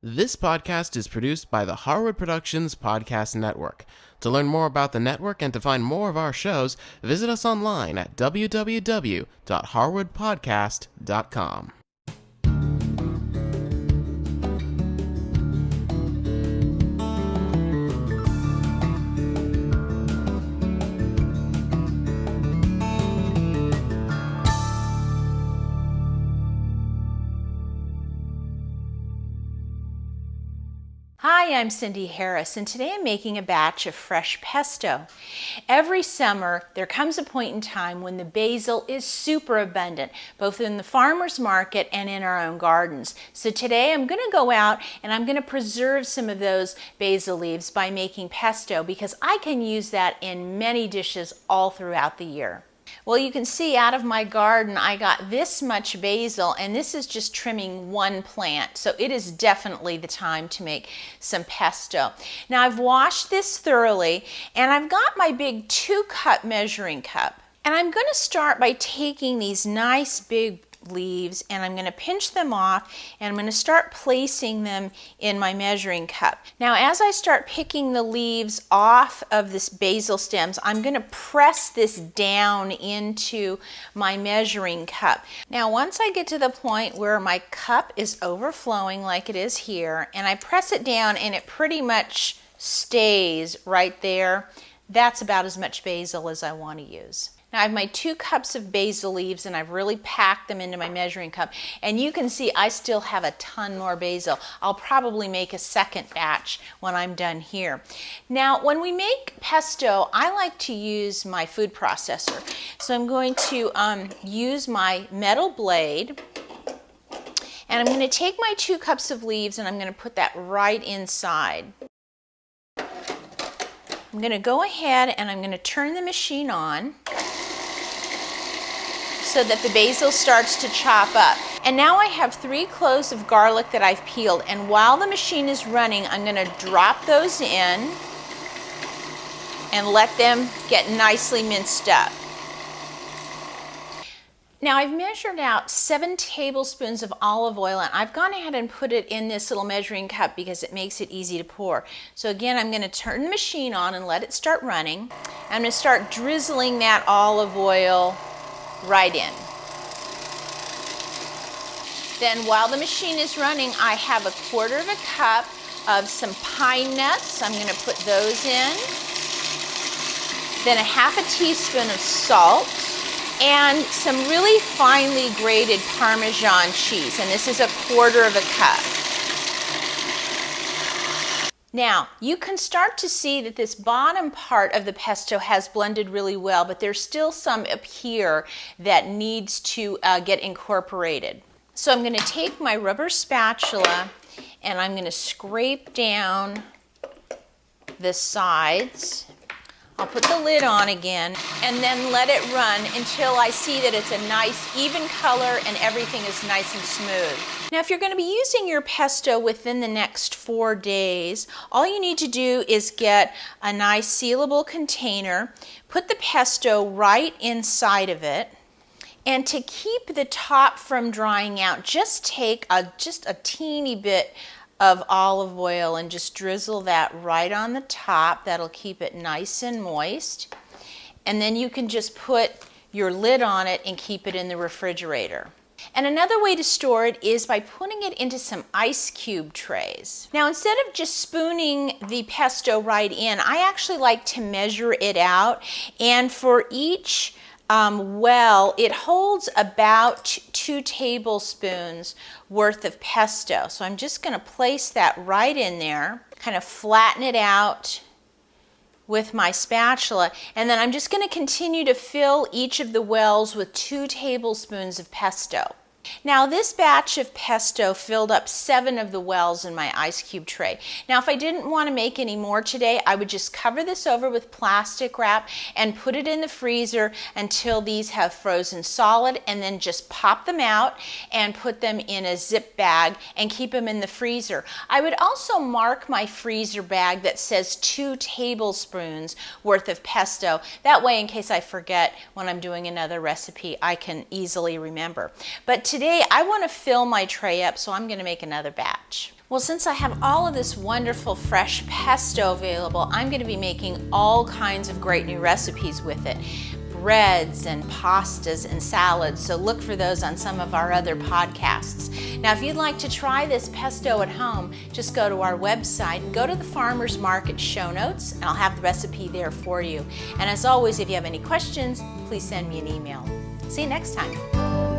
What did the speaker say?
This podcast is produced by the Harwood Productions Podcast Network. To learn more about the network and to find more of our shows, visit us online at www.harwoodpodcast.com. Hi, I'm Cindy Harris, and today I'm making a batch of fresh pesto. Every summer, there comes a point in time when the basil is super abundant, both in the farmer's market and in our own gardens. So today I'm going to go out and I'm going to preserve some of those basil leaves by making pesto because I can use that in many dishes all throughout the year. Well, you can see out of my garden I got this much basil, and this is just trimming one plant, so it is definitely the time to make some pesto. Now I've washed this thoroughly, and I've got my big 2-cup measuring cup, and I'm going to start by taking these nice big leaves and I'm going to pinch them off, and I'm going to start placing them in my measuring cup. Now as I start picking the leaves off of this basil stems, I'm going to press this down into my measuring cup. Now once I get to the point where my cup is overflowing like it is here, and I press it down and it pretty much stays right there, that's about as much basil as I want to use. Now I have my 2 cups of basil leaves and I've really packed them into my measuring cup, and you can see I still have a ton more basil. I'll probably make a second batch when I'm done here. Now when we make pesto, I like to use my food processor. So I'm going to use my metal blade, and I'm going to take my 2 cups of leaves and I'm going to put that right inside. I'm going to go ahead and I'm going to turn the machine on so that the basil starts to chop up. And now I have 3 cloves of garlic that I've peeled, and while the machine is running, I'm going to drop those in and let them get nicely minced up. Now I've measured out 7 tablespoons of olive oil, and I've gone ahead and put it in this little measuring cup because it makes it easy to pour. So again, I'm going to turn the machine on and let it start running. I'm going to start drizzling that olive oil right in. Then while the machine is running, I have a 1/4 cup of some pine nuts. I'm going to put those in. Then a 1/2 teaspoon of salt and some really finely grated Parmesan cheese, and this is a 1/4 cup. Now, you can start to see that this bottom part of the pesto has blended really well, but there's still some up here that needs to get incorporated. So I'm going to take my rubber spatula and I'm going to scrape down the sides. I'll put the lid on again and then let it run until I see that it's a nice even color and everything is nice and smooth. Now if you're going to be using your pesto within the next 4 days, all you need to do is get a nice sealable container, put the pesto right inside of it, and to keep the top from drying out, just take just a teeny bit of olive oil and just drizzle that right on the top. That'll keep it nice and moist. And then you can just put your lid on it and keep it in the refrigerator. And another way to store it is by putting it into some ice cube trays. Now instead of just spooning the pesto right in, I actually like to measure it out, and for each well, it holds about 2 tablespoons worth of pesto. So I'm just going to place that right in there, kind of flatten it out with my spatula, and then I'm just going to continue to fill each of the wells with 2 tablespoons of pesto. Now this batch of pesto filled up 7 of the wells in my ice cube tray. Now if I didn't want to make any more today, I would just cover this over with plastic wrap and put it in the freezer until these have frozen solid, and then just pop them out and put them in a zip bag and keep them in the freezer. I would also mark my freezer bag that says 2 tablespoons worth of pesto. That way, in case I forget when I'm doing another recipe, I can easily remember. But today I want to fill my tray up, so I'm going to make another batch. Well, since I have all of this wonderful fresh pesto available, I'm going to be making all kinds of great new recipes with it. Breads and pastas and salads, so look for those on some of our other podcasts. Now, if you'd like to try this pesto at home, just go to our website, go to the Farmer's Market show notes, and I'll have the recipe there for you. And as always, if you have any questions, please send me an email. See you next time.